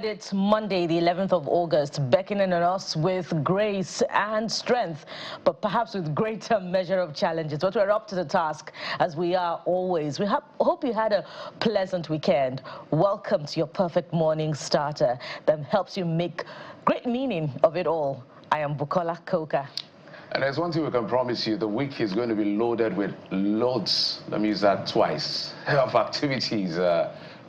And it's Monday, the 11th of August, beckoning on us with grace and strength, but perhaps with greater measure of challenges. But we're up to the task, as we are always. We hope you had a pleasant weekend. Welcome to your perfect morning starter that helps you make great meaning of it all. I am Bukola Koka. And there's one thing we can promise you: the week is going to be loaded with loads, let me use that twice, of activities,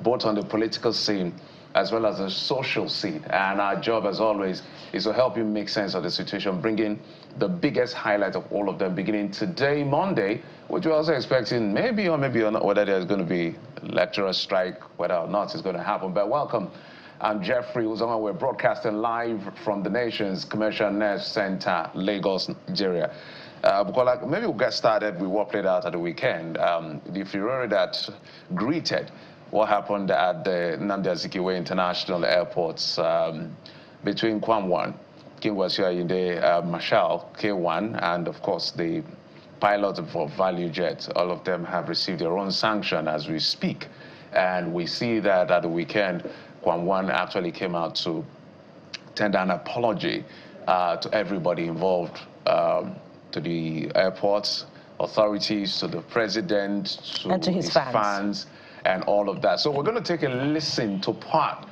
both on the political scene as well as the social scene. And our job, as always, is to help you make sense of the situation, bringing the biggest highlight of all of them, beginning today, Monday, which we're also expecting maybe or not, whether there's going to be lecturer strike, whether or not it's going to happen. But welcome. I'm Jeffrey Uzoma. We're broadcasting live from the nation's Commercial Nerve Center, Lagos, Nigeria. Bukola, maybe we'll get started with what played out at the weekend. The furore that greeted what happened at the Nnamdi Azikiwe International Airports between KWAM, King Wasiu Marshal, KWAM, and of course the pilot of Value Jet. All of them have received their own sanction as we speak. And we see that at the weekend, KWAM actually came out to tender an apology to everybody involved, to the airports authorities, to the president, to his fans, and all of that. So we're going to take a listen to part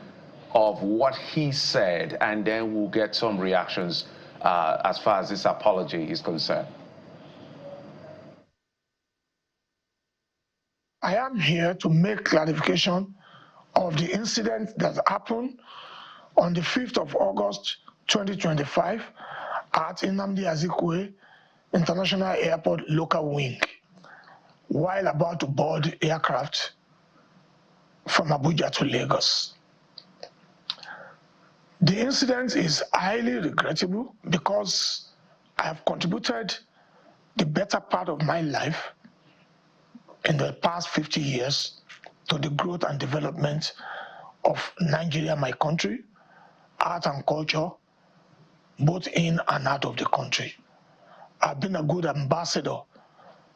of what he said, and then we'll get some reactions as far as this apology is concerned. I am here to make clarification of the incident that happened on the 5th of August 2025 at Nnamdi Azikiwe International Airport local wing while about to board aircraft from Abuja to Lagos. The incident is highly regrettable because I have contributed the better part of my life in the past 50 years to the growth and development of Nigeria, my country, art and culture, both in and out of the country. I've been a good ambassador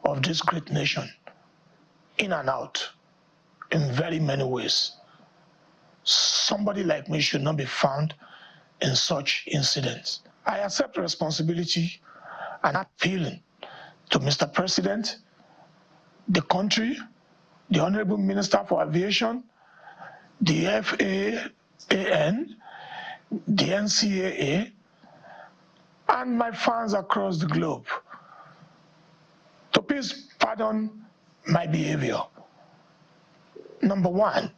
of this great nation, in and out, in very many ways. Somebody like me should not be found in such incidents. I accept responsibility and appealing to Mr. President, the country, the Honorable Minister for Aviation, the FAAN, the NCAA, and my fans across the globe to please pardon my behavior. Number one,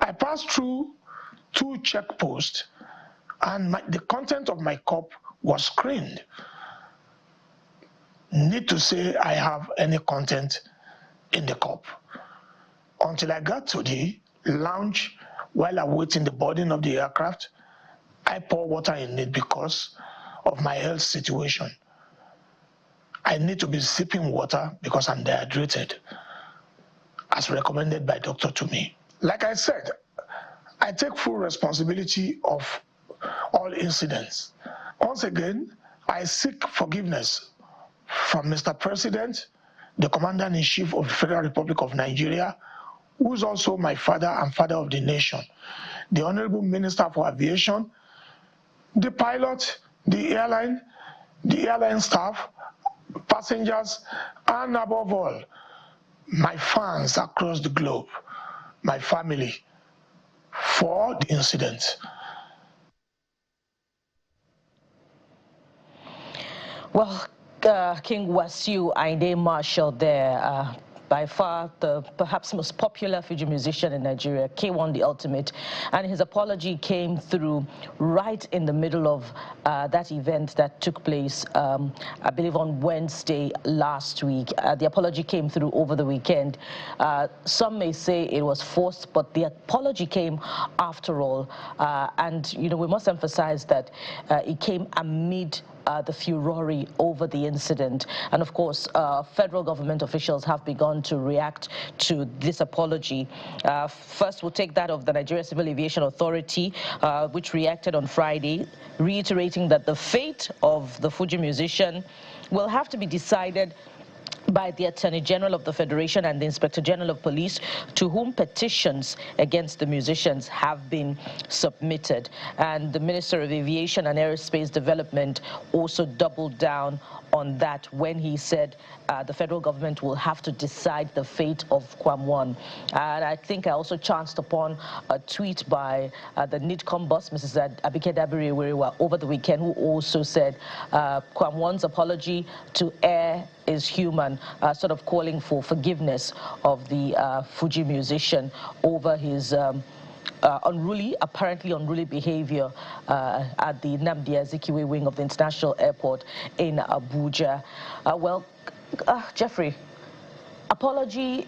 I passed through 2 checkposts and the content of my cup was screened. Need to say I have any content in the cup. Until I got to the lounge while awaiting the boarding of the aircraft, I pour water in it because of my health situation. I need to be sipping water because I'm dehydrated, as recommended by doctor to me. Like I said, I take full responsibility of all incidents. Once again, I seek forgiveness from Mr. President, the Commander-in-Chief of the Federal Republic of Nigeria, who is also my father and father of the nation, the Honorable Minister for Aviation, the pilot, the airline staff, passengers, and above all, my fans across the globe, my family, for the incident. Well, King Wasiu Marshal there, by far the perhaps most popular Fuji musician in Nigeria, KWAM the Ultimate, and his apology came through right in the middle of that event that took place, I believe on Wednesday last week. The apology came through over the weekend. Some may say it was forced, but the apology came after all. And, you know, we must emphasize that it came amid the furore over the incident. And of course, federal government officials have begun to react to this apology. First, we'll take that of the Nigeria Civil Aviation Authority, which reacted on Friday, reiterating that the fate of the Fuji musician will have to be decided by the Attorney General of the Federation and the Inspector General of Police, to whom petitions against the musicians have been submitted. And the Minister of Aviation and Aerospace Development also doubled down on that when he said the federal government will have to decide the fate of KWAM 1. And I think I also chanced upon a tweet by the NIDCOM boss, Mrs. Abike Dabiri-Wiriwa, over the weekend, who also said KWAM 1's apology to air is human, sort of calling for forgiveness of the Fuji musician over his apparently unruly behavior at the Nnamdi Azikiwe wing of the International Airport in Abuja. Jeffrey, apology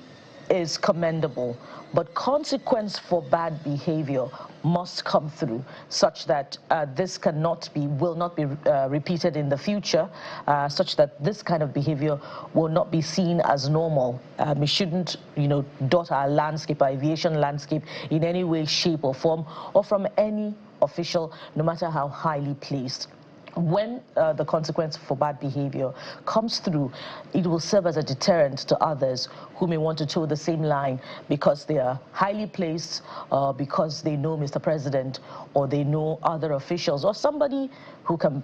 is commendable, but consequence for bad behavior must come through, such that this will not be repeated in the future, such that this kind of behavior will not be seen as normal. We shouldn't, dot our landscape, our aviation landscape, in any way, shape, or form, or from any official, no matter how highly placed. When the consequence for bad behavior comes through, it will serve as a deterrent to others who may want to toe the same line because they are highly placed, because they know Mr. President, or they know other officials, or somebody who can,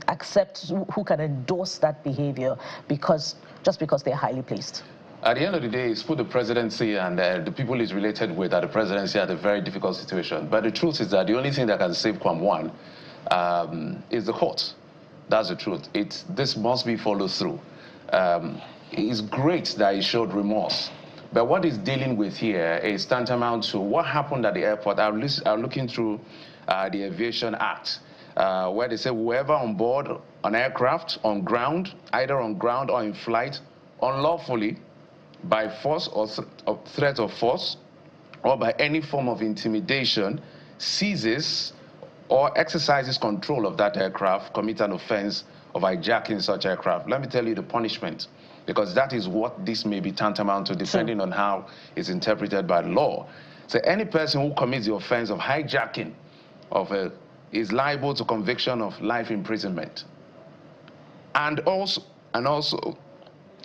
accept, who can endorse that behavior just because they're highly placed. At the end of the day, it's put the presidency and the people he's related with at the presidency at a very difficult situation. But the truth is that the only thing that can save KWAM 1 is the court. That's the truth. This must be followed through. It's great that he showed remorse, but what he's dealing with here is tantamount to what happened at the airport. I'm looking through the Aviation Act, where they say whoever on board an aircraft, on ground, either on ground or in flight, unlawfully, by force or threat of force, or by any form of intimidation, seizes or exercises control of that aircraft, commit an offense of hijacking such aircraft. Let me tell you the punishment, because that is what this may be tantamount to, depending on how it's interpreted by the law. So any person who commits the offense of hijacking is liable to conviction of life imprisonment, and also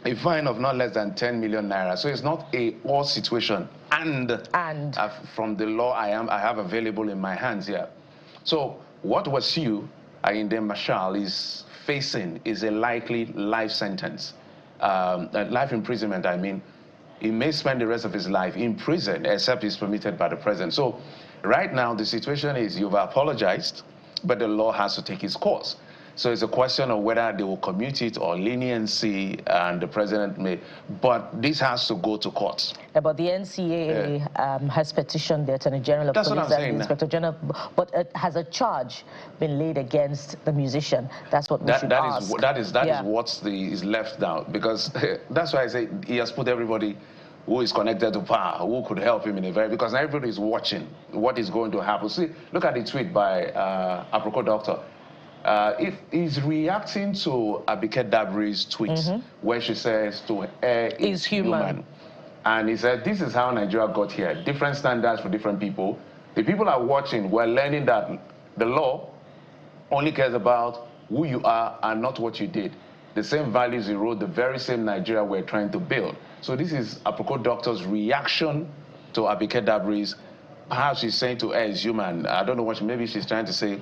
a fine of not less than 10 million naira. So it's not a or situation. And from the law I have available in my hands here. So what Wasiu Ayinde Marshal is facing is a likely life sentence, life imprisonment. I mean, he may spend the rest of his life in prison, except he's permitted by the president. So right now the situation is you've apologized, but the law has to take its course. So it's a question of whether they will commute it or leniency, and the president may. But this has to go to court. But the NCAA has petitioned the Attorney General of Police and the Inspector General. But has a charge been laid against the musician? That's what we should ask. That is what is left now, because that's why I say he has put everybody who is connected to power, who could help him in a very, because everybody is watching what is going to happen. See, look at the tweet by Aproko Doctor. If he's reacting to Abike Dabiri's tweet, where she says to air is human. And he said, this is how Nigeria got here. Different standards for different people. The people are watching, we're learning that the law only cares about who you are and not what you did. The same values you wrote, the very same Nigeria we're trying to build. So this is Aproko Doctor's reaction to Abike Dabiri's. Perhaps she's saying to air is human. I don't know what maybe she's trying to say.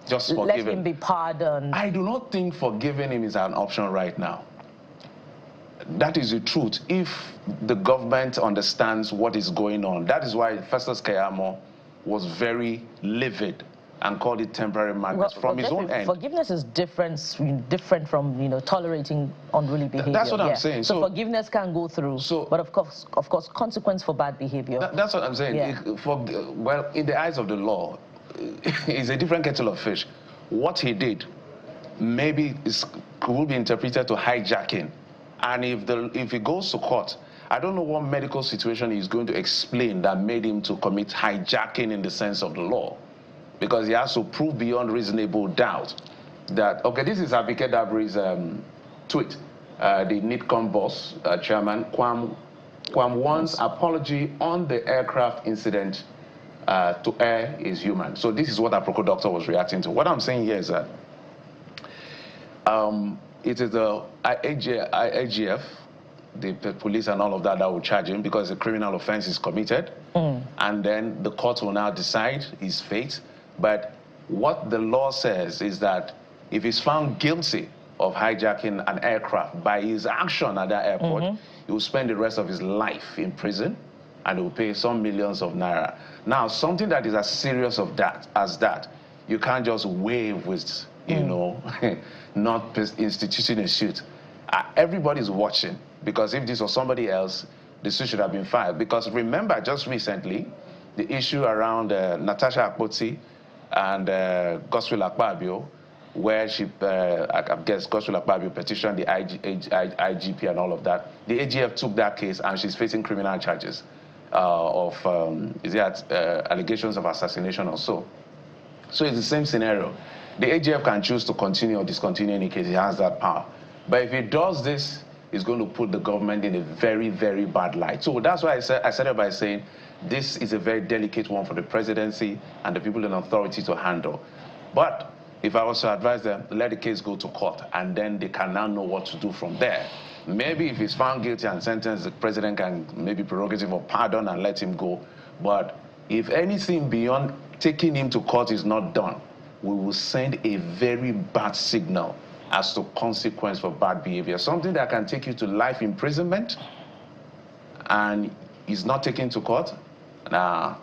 Just forgive him. Let him be pardoned. I do not think forgiving him is an option right now. That is the truth. If the government understands what is going on, that is why Festus Keyamo was very livid and called it temporary madness from his own end. Forgiveness is different from tolerating unruly behavior. That's what I'm saying. So forgiveness can go through. But of course, consequence for bad behavior. That's what I'm saying. Yeah. Well, in the eyes of the law, it's a different kettle of fish. What he did maybe could be interpreted to hijacking, and if he goes to court, I don't know what medical situation he's going to explain that made him to commit hijacking in the sense of the law, because he has to prove beyond reasonable doubt that, okay, this is Abike Dabiri's tweet, the NIDCOM boss, chairman, KWAM 1's apology on the aircraft incident to air is human. So this is what Aproko Doctor was reacting to. What I'm saying here is that it is the IGF, the police and all of that will charge him because a criminal offense is committed. And then the court will now decide his fate. But what the law says is that if he's found guilty of hijacking an aircraft by his action at that airport, he will spend the rest of his life in prison and he will pay some millions of naira. Now, something that is as serious as that, you can't just waive with, you know, not instituting a suit. Everybody's watching, because if this was somebody else, the suit should have been filed. Because remember, just recently, the issue around Natasha Akpoti and Godswill Akpabio, where she, I guess, Godswill Akpabio petitioned the IGP and all of that. The AGF took that case, and she's facing criminal charges of, allegations of assassination or so. So it's the same scenario. The AGF can choose to continue or discontinue any case. He has that power. But if he does this, it's going to put the government in a very, very bad light. So that's why I started by saying this is a very delicate one for the presidency and the people in authority to handle. But if I was to advise them, let the case go to court, and then they can now know what to do from there. Maybe if he's found guilty and sentenced, the president can maybe prerogative of pardon and let him go. But if anything beyond taking him to court is not done, we will send a very bad signal as to consequence for bad behavior. Something that can take you to life imprisonment and is not taken to court, nah,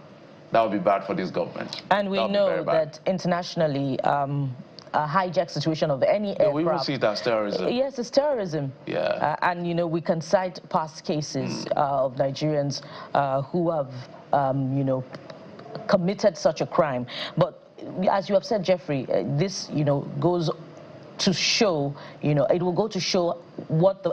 that would be bad for this government. And we know that internationally, a hijack situation of any aircraft... We will see it as terrorism. Yes, it's terrorism. Yeah. And, you know, we can cite past cases of Nigerians who have, you know, committed such a crime. But as you have said, Jeffrey, this, you know, goes to show, you know, it will go to show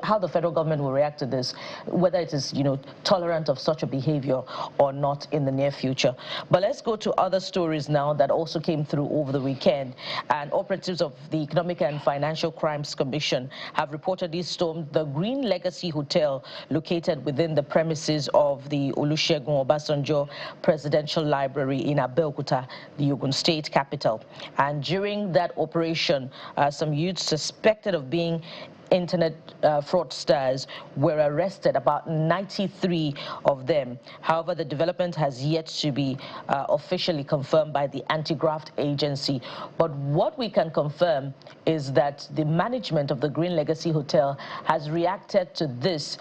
how the federal government will react to this, whether it is, you know, tolerant of such a behavior or not in the near future. But let's go to other stories now that also came through over the weekend. And operatives of the Economic and Financial Crimes Commission have reportedly stormed the Green Legacy Hotel located within the premises of the Olusegun Obasanjo Presidential Library in Abeokuta, the Ogun State capital. And during that operation, some youths suspected of being internet fraudsters were arrested, about 93 of them. However, the development has yet to be officially confirmed by the anti-graft agency. But what we can confirm is that the management of the Green Legacy Hotel has reacted to this,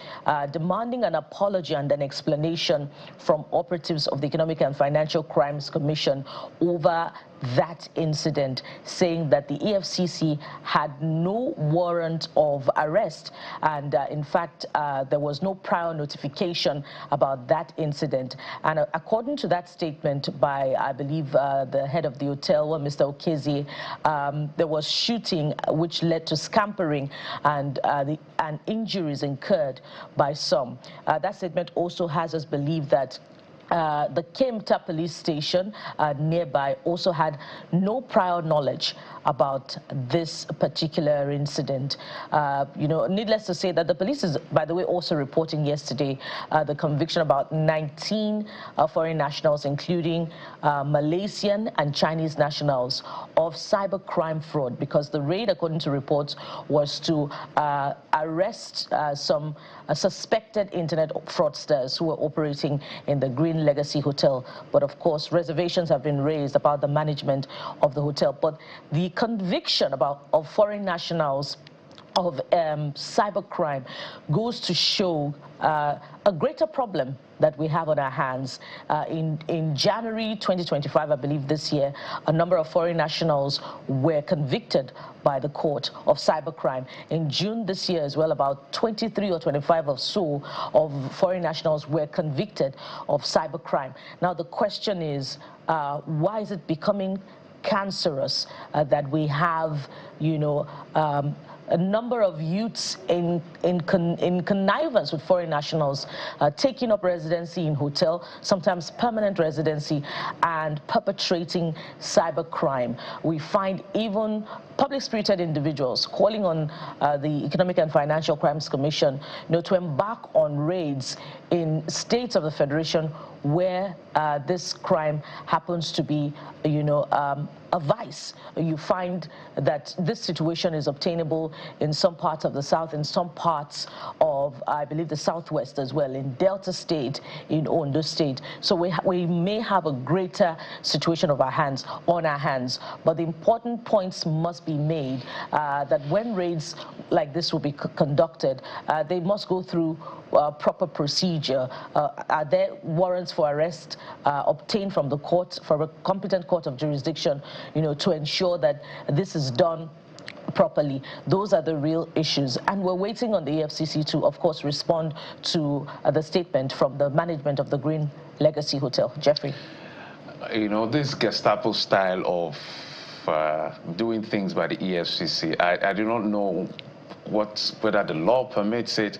demanding an apology and an explanation from operatives of the Economic and Financial Crimes Commission over that incident, saying that the EFCC had no warrant of arrest, and in fact there was no prior notification about that incident. And according to that statement by, I believe, the head of the hotel, Mr. Okezi, there was shooting which led to scampering and injuries incurred by some. That statement also has us believe that the Kemta police station nearby also had no prior knowledge about this particular incident. You know, needless to say that the police is, by the way, also reporting yesterday the conviction about 19 foreign nationals, including Malaysian and Chinese nationals, of cybercrime fraud, because the raid, according to reports, was to arrest some suspected internet fraudsters who were operating in the Green Legacy Hotel. But of course, reservations have been raised about the management of the hotel. But the conviction of foreign nationals of cybercrime goes to show a greater problem that we have on our hands. In January 2025, I believe this year, a number of foreign nationals were convicted by the court of cybercrime. In June this year as well, about 23 or 25 or so of foreign nationals were convicted of cybercrime. Now the question is, why is it becoming cancerous that we have, you know, a number of youths in connivance with foreign nationals taking up residency in hotel, sometimes permanent residency, and perpetrating cybercrime. We find even public-spirited individuals calling on the Economic and Financial Crimes Commission, you know, to embark on raids in states of the Federation where this crime happens to be, a vice. You find that this situation is obtainable in some parts of the South, in some parts of, I believe, the Southwest as well, in Delta State, in Ondo State. So we may have a greater situation on our hands, but the important points must be made that when raids like this will be conducted, they must go through proper procedure. Are there warrants for arrest obtained from the court, from a competent court of jurisdiction, to ensure that this is done properly? Those are the real issues, and we're waiting on the EFCC to, of course, respond to the statement from the management of the Green Legacy Hotel. Jeffrey. This Gestapo style of doing things by the EFCC, I do not know whether the law permits it,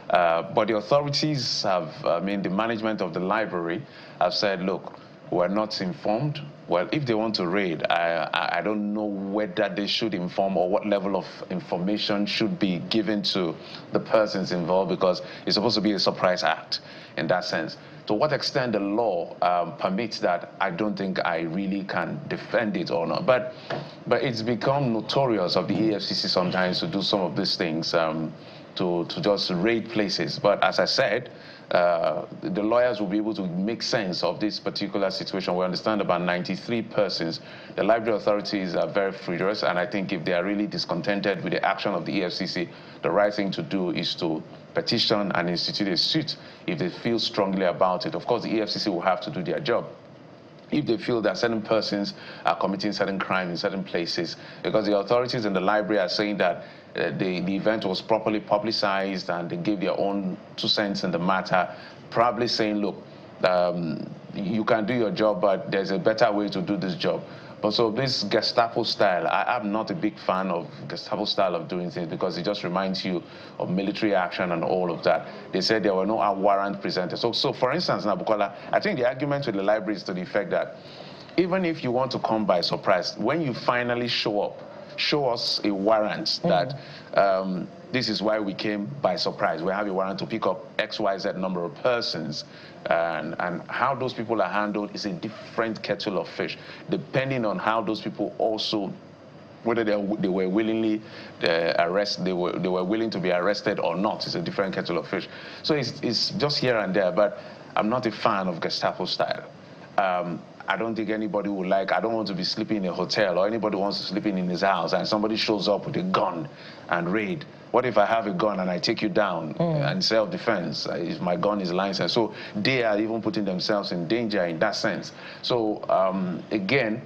but the authorities have, the management of the library have said, look, we're not informed. Well, if they want to raid, I don't know whether they should inform or what level of information should be given to the persons involved, because it's supposed to be a surprise act in that sense. To what extent the law permits that, I don't think I really can defend it or not. But it's become notorious of the EFCC sometimes to do some of these things, to just raid places. But as I said, the lawyers will be able to make sense of this particular situation. We understand about 93 persons. The library authorities are very furious, and I think if they are really discontented with the action of the EFCC, the right thing to do is to petition and institute a suit if they feel strongly about it. Of course, the EFCC will have to do their job if they feel that certain persons are committing certain crimes in certain places, because the authorities in the library are saying that the event was properly publicized and they gave their own 2 cents in the matter, probably saying, look, you can do your job, but there's a better way to do this job. But so this Gestapo style, I'm not a big fan of Gestapo style of doing things, because it just reminds you of military action and all of that. They said there were no warrant presented. So for instance, Nabukola, I think the argument with the library is to the effect that even if you want to come by surprise, when you finally show up, show us a warrant that this is why we came by surprise. We have a warrant to pick up XYZ number of persons, and how those people are handled is a different kettle of fish, depending on how those people also, whether they were willingly they were willing to be arrested or not, is a different kettle of fish. So it's just here and there, but I'm not a fan of Gestapo style. I don't think anybody would like, I don't want to be sleeping in a hotel, or anybody wants to sleep in his house and somebody shows up with a gun and raid. What if I have a gun and I take you down in self-defense? If my gun is licensed. So they are even putting themselves in danger in that sense. So again,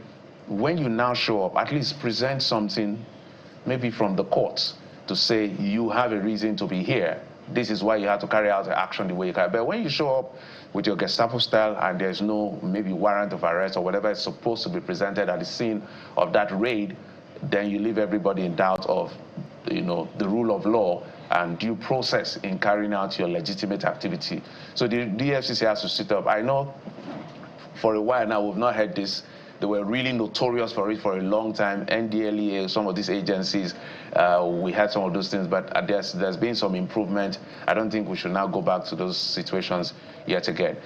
when you now show up, at least present something maybe from the courts to say you have a reason to be here. This is why you have to carry out the action the way you can. But when you show up with your Gestapo style and there's no maybe warrant of arrest or whatever is supposed to be presented at the scene of that raid, then you leave everybody in doubt of, the rule of law and due process in carrying out your legitimate activity. So the EFCC has to sit up. I know for a while now we've not heard this. They were really notorious for it for a long time. NDLEA, some of these agencies, we had some of those things, but there's been some improvement. I don't think we should now go back to those situations yet again.